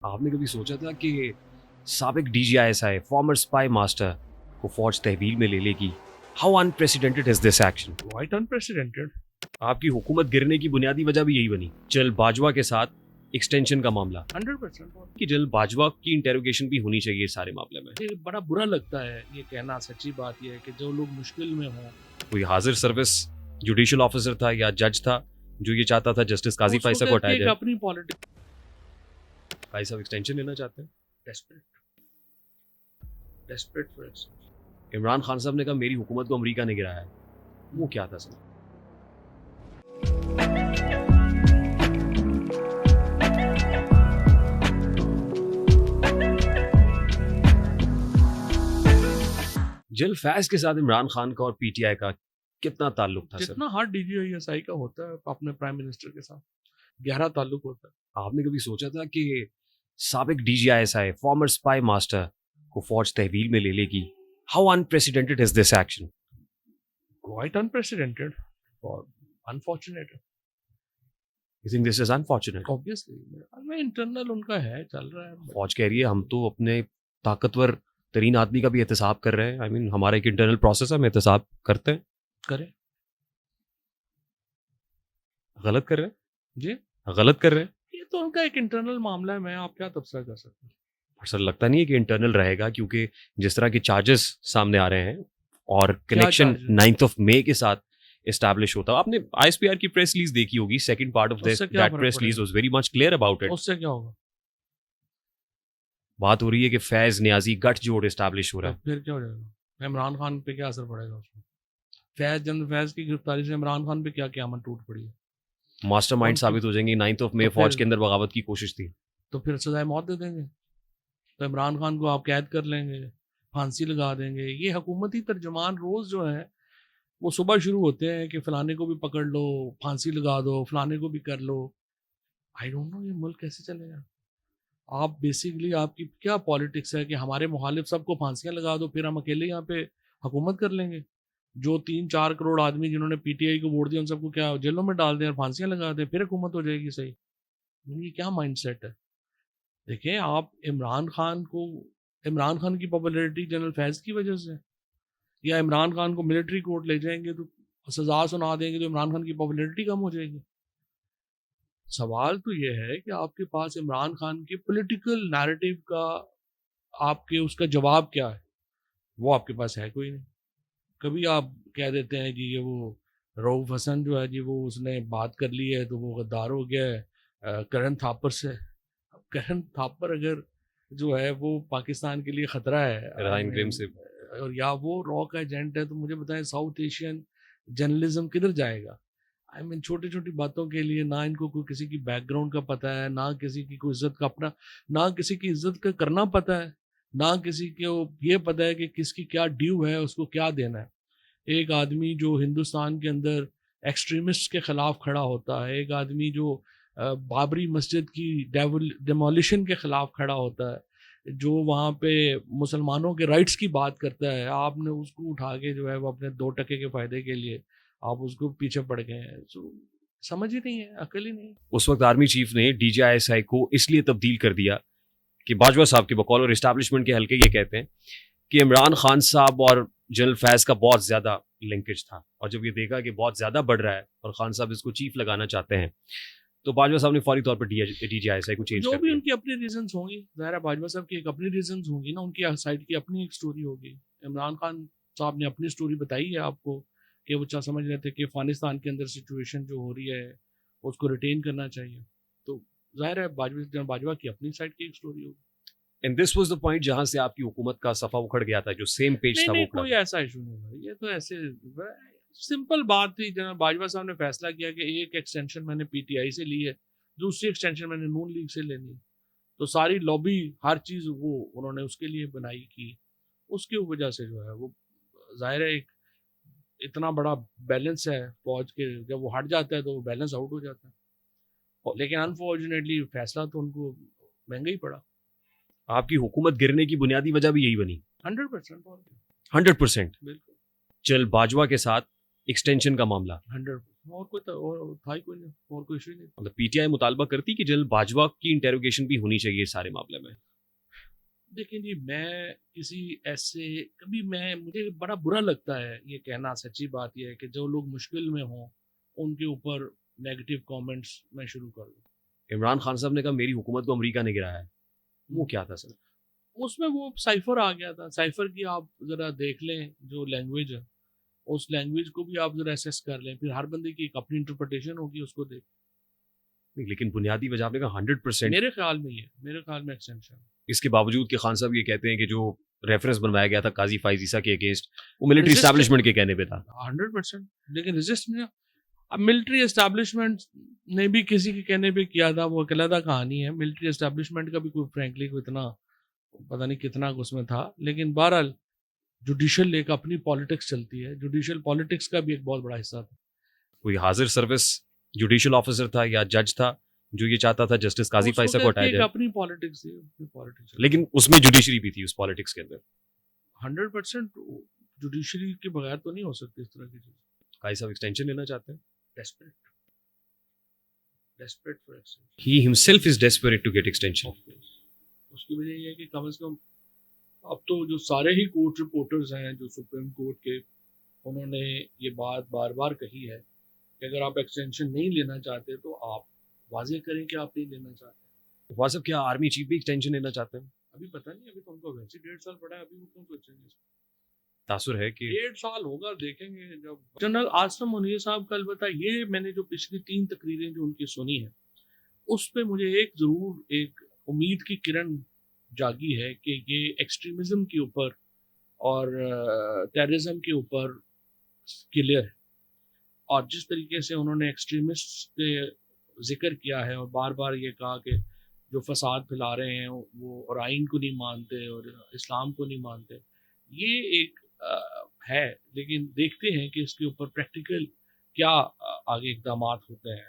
آپ نے کبھی سوچا تھا کہ سابق D G I S I former spy master کو فوج تحویل میں لے لے گی؟ How unprecedented is this action? Quite unprecedented. آپ کی حکومت گرنے کی بنیادی وجہ بھی یہی بنی، جنرل باجوہ کے ساتھ ایکسٹینشن کا معاملہ 100%. کہ جنرل باجوہ کی انٹیروگیشن بھی ہونی چاہیے اس سارے معاملے میں۔ یہ بڑا برا لگتا ہے یہ کہنا، سچی بات یہ ہے کہ جو لوگ مشکل میں ہوں کوئی حاضر سروس جوڈیشل آفیسر تھا یا جج تھا جو یہ چاہتا تھا جسٹس قاضی فائصہ کو ہٹایا جائے؟ اپنی پالیٹکس بھائی صاحب ایکسٹینشن لینا چاہتے ہیں؟ Desperate for x. Imran Khan صاحب نے کہا میری حکومت کو امریکہ نے گرایا ہے، وہ کیا تھا سر؟ جنرل فیض کے ساتھ عمران خان کا اور پی ٹی آئی کا کتنا تعلق تھا سر؟ جتنا ہر ڈی جی آئی ایس آئی کا ہوتا ہے اپنے پرائم منسٹر کے ساتھ گہرا تعلق ہوتا ہے. آپ نے کبھی سوچا تھا کہ سابق D G I S I former spy master کو فوج تحویل میں لے لے گی؟ How unprecedented is this action? Quite unprecedented or unfortunate. You think this is unfortunate? Obviously. Internal ان کا ہے، چل رہا ہے. فوج کہہ رہی ہے ہم تو اپنے طاقتور ترین آدمی کا بھی احتساب کر رہے ہیں، آئی مین ہمارا ایک انٹرنل پروسیس ہے، ہم احتساب کرتے ہیں۔ کریں غلط کر رہے ہیں؟ جی غلط کر رہے ہیں؟ یہ تو ان کا ایک انٹرنل معاملہ ہے، میں آپ کیا تبصرہ کر سکتا ہوں. سر لگتا نہیں ہے کہ انٹرنل رہے گا، کیونکہ جس طرح کے چارجز سامنے آ رہے ہیں اور کنیکشن 9 مئی کے ساتھ اسٹیبلش ہوتا ہے۔ آپ نے آئی ایس پی آر کی پریس ریلیز دیکھی ہوگی، second part of that press release was very much clear about it. اس سے کیا ہوگا؟ بات ہو رہی ہے کہ فیض نیازی گٹھ جوڑ اسٹیبلش ہو رہا ہے۔ پھر کیا ہو جائے گا؟ عمران خان پہ کیا اثر پڑے گا اس میں؟ فیض جنرل فیض کی گرفتاری سے عمران خان پہ کیا قیامت ٹوٹ پڑی ہے؟ ماسٹر مائنڈ ثابت ہو جائیں گے۔ 9 مئی فوج کے اندر بغاوت کی کوشش تھی، تو پھر سزائے موت دے دیں گے، تو عمران خان کو آپ قید کر لیں گے، پھانسی لگا دیں گے۔ یہ حکومتی ترجمان روز جو ہیں وہ صبح شروع ہوتے ہیں کہ فلانے کو بھی پکڑ لو، پھانسی لگا دو، فلانے کو بھی کر لو۔ آئی ڈونٹ نو یہ ملک کیسے چلے گا؟ آپ بیسیکلی آپ کی کیا پالیٹکس ہے کہ ہمارے مخالف سب کو پھانسیاں لگا دو، پھر ہم اکیلے یہاں پہ حکومت کر لیں گے؟ جو 3-4 کروڑ آدمی جنہوں نے پی ٹی آئی کو ووٹ دیا ان سب کو کیا جیلوں میں ڈال دیں اور پھانسیاں لگا دیں، پھر حکومت ہو جائے گی؟ صحیح یہ کیا مائنڈ سیٹ ہے؟ دیکھیں آپ عمران خان کی پاپولیرٹی جنرل فیض کی وجہ سے، یا عمران خان کو ملٹری کورٹ لے جائیں گے تو سزا سنا دیں گے تو عمران خان کی پاپولیرٹی کم ہو جائے گی؟ سوال تو یہ ہے کہ آپ کے پاس عمران خان کے پولیٹیکل نیریٹو کا آپ کے اس کا جواب کیا ہے؟ وہ آپ کے پاس ہے کوئی نہیں۔ کبھی آپ کہہ دیتے ہیں جی یہ وہ رؤف حسن جو ہے جی وہ اس نے بات کر لی ہے تو وہ غدار ہو گیا ہے کرن تھاپر سے۔ کرن تھاپر اگر جو ہے وہ پاکستان کے لیے خطرہ ہے سے اور یا وہ را کا ایجنٹ ہے، تو مجھے بتائیں ساؤتھ ایشین جرنلزم کدھر جائے گا؟ آئی مین چھوٹی چھوٹی باتوں کے لیے نہ ان کو کوئی کسی کی بیک گراؤنڈ کا پتہ ہے، نہ کسی کی کوئی عزت کا اپنا، نہ کسی کی عزت کا کرنا پتہ ہے، نہ کسی کو یہ پتہ ہے کہ کس کی کیا ڈیو ہے، اس کو کیا دینا ہے۔ ایک آدمی جو ہندوستان کے اندر ایکسٹریمسٹ کے خلاف کھڑا ہوتا ہے، ایک آدمی جو بابری مسجد کی ڈیمولیشن کے خلاف کھڑا ہوتا ہے، جو وہاں پہ مسلمانوں کے رائٹس کی بات کرتا ہے، آپ نے اس کو اٹھا کے جو ہے وہ اپنے 2% کے فائدے کے لیے آپ اس کو پیچھے پڑ گئے ہیں۔ سمجھ ہی نہیں ہے، عقل ہی نہیں۔ اس وقت آرمی چیف نے D G I S I کو اس لیے تبدیل کر دیا کہ باجوہ صاحب کے بقول اور اسٹیبلشمنٹ کے حلقے یہ کہتے ہیں کہ عمران خان صاحب اور جنرل فیض کا بہت زیادہ لنکیج تھا، اور جب یہ دیکھا کہ بہت زیادہ بڑھ رہا ہے اور خان صاحب اس کو چیف لگانا چاہتے ہیں تو باجوہ صاحب نے فوری طور پر D G I S I کو چینج جو کر بھی دیا۔ ان کی اپنی ریزنز ہوں گی، ظاہر ہے باجوہ صاحب کی ایک اپنی ریزنز ہوں گی نا، ان کی سائڈ کی اپنی ایک سٹوری ہوگی۔ عمران خان صاحب نے اپنی سٹوری بتائی ہے آپ کو کہ وہ چاہ سمجھ رہے تھے کہ افغانستان کے اندر سچویشن جو ہو رہی ہے اس کو ریٹین کرنا چاہیے، تو ظاہر ہے باجوہ کی اپنی سائڈ کی ایک سٹوری ہوگی۔ And this was the point جہاں سے آپ کی حکومت کا صفحہ اکھڑ گیا تھا، جو سیم پیج تھا وہ اکھڑا۔ کوئی ایسا ایشو نہیں ہے، یہ تو ایسے سمپل بات تھی۔ جناب باجوہ صاحب نے فیصلہ کیا کہ ایک ایکسٹینشن میں نے پی ٹی آئی سے لی ہے، دوسری ایکسٹینشن میں نے نون لیگ سے لینی ہے، تو ساری لابی ہر چیز وہ انہوں نے اس کے لیے بنائی کی، اس کی وجہ سے جو ہے وہ ظاہر ہے ایک اتنا بڑا بیلنس ہے فوج کے، جب وہ ہٹ جاتا ہے تو وہ بیلنس آؤٹ ہو جاتا ہے، لیکن انفارچونیٹلی فیصلہ تو ان کو مہنگا ہی پڑا۔ آپ کی حکومت گرنے کی بنیادی وجہ بھی یہی بنی 100%، 100%۔ بالکل جنرل باجوہ کے ساتھ ایکسٹینشن کا معاملہ 100%۔ اور کوئی اور تھا ہی کوئی نہیں, اور کوئی ایشو ہی نہیں. مطلب پی ٹی آئی مطالبہ کرتی کہ جنرل باجوہ کی انٹیروگیشن بھی ہونی چاہیے اس سارے معاملے میں. دیکھیں جی, میں کسی ایسے کبھی مجھے بڑا برا لگتا ہے یہ کہنا, سچی بات یہ ہے کہ جو لوگ مشکل میں ہوں ان کے اوپر نیگیٹو کامنٹس میں شروع کر دوں. عمران خان صاحب نے کہا میری حکومت کو امریکہ نے گرایا ہے, وہ کیا تھا سر؟ اس میں وہ سائفر آ گیا تھا. سائفر کی آپ ذرا دیکھ لیں جو لینگویج ہے, اس لینگویج کو بھی آپ ذرا اسیس کر لیں, پھر ہر بندے کی ایک اپنی انٹرپریٹیشن ہوگی, اس کو دیکھ. لیکن بنیادی وجہ آپ نے کہا 100%. میرے خیال میں یہ میرے خیال میں ایکسٹینشن. اس کے باوجود کہ خان صاحب یہ کہتے ہیں کہ جو ریفرنس بنوایا گیا تھا قاضی فائز عیسیٰ کے اگینسٹ وہ ملٹری اسٹیبلشمنٹ کے کہنے پہ تھا. 100%. لیکن ریزسٹ نہیں. اب ملٹری اسٹیبلشمنٹ نے بھی کسی کے کہنے پہ کیا تھا, وہ علیحدہ کہانی ہے. ملٹری اسٹیبلشمنٹ کا بھی کوئی فرینکلی کوئی اتنا پتہ نہیں کتنا اس میں تھا, لیکن بہرحال جوڈیشل ایک اپنی پالیٹکس چلتی ہے, جوڈیشل پالیٹکس کا بھی ایک بہت بڑا حصہ تھا. کوئی حاضر سروس جوڈیشل آفیسر تھا یا جج تھا جو یہ چاہتا تھا جسٹس قاضی فائز صاحب کو ہٹایا جائے, اپنی پالیٹکس تھی, اپنی پالیٹکس. لیکن اس میں جوڈیشری بھی تھی اس پالیٹکس کے اندر. 100% جوڈیشری کے بغیر تو نہیں ہو سکتی اس طرح کی چیز. قاضی صاحب ایکسٹینشن لینا چاہتے ہیں. desperate for extension. He himself is desperate to get extension. اس کی وجہ یہ ہے کہ کم از کم اب تو جو سارے ہی کورٹ رپورٹرز ہیں جو سپریم کورٹ کے, انہوں نے یہ بات بار بار کہی ہے کہ اگر آپ ایکسٹینشن نہیں لینا چاہتے تو آپ واضح کریں کہ آپ نہیں لینا چاہتے. وہاں صاحب کیا آرمی چیف بھی ایکسٹینشن لینا چاہتے ہیں؟ ابھی پتہ نہیں, ابھی تو ان کو ویسے 1.5 سال پڑا ہے, ابھی وہ کیوں سوچیں گے. تاثر ہے کہ 1.5 سال ہوگا, دیکھیں گے جب جنرل عاصم منیر صاحب کا. البتہ یہ میں نے جو پچھلی 3 تقریریں جو ان کی سنی ہیں اس پہ مجھے ایک ضرور ایک امید کی کرن جاگی ہے کہ یہ ایکسٹریمزم کے اوپر اور ٹیررزم کے اوپر کلیئر ہے. اور جس طریقے سے انہوں نے ایکسٹریمسٹ کے ذکر کیا ہے اور بار بار یہ کہا کہ جو فساد پھیلا رہے ہیں وہ اور آئین کو نہیں مانتے اور اسلام کو نہیں مانتے, یہ ایک ہے. لیکن دیکھتے ہیں کہ اس کے اوپر پریکٹیکل کیا آگے اقدامات ہوتے ہیں.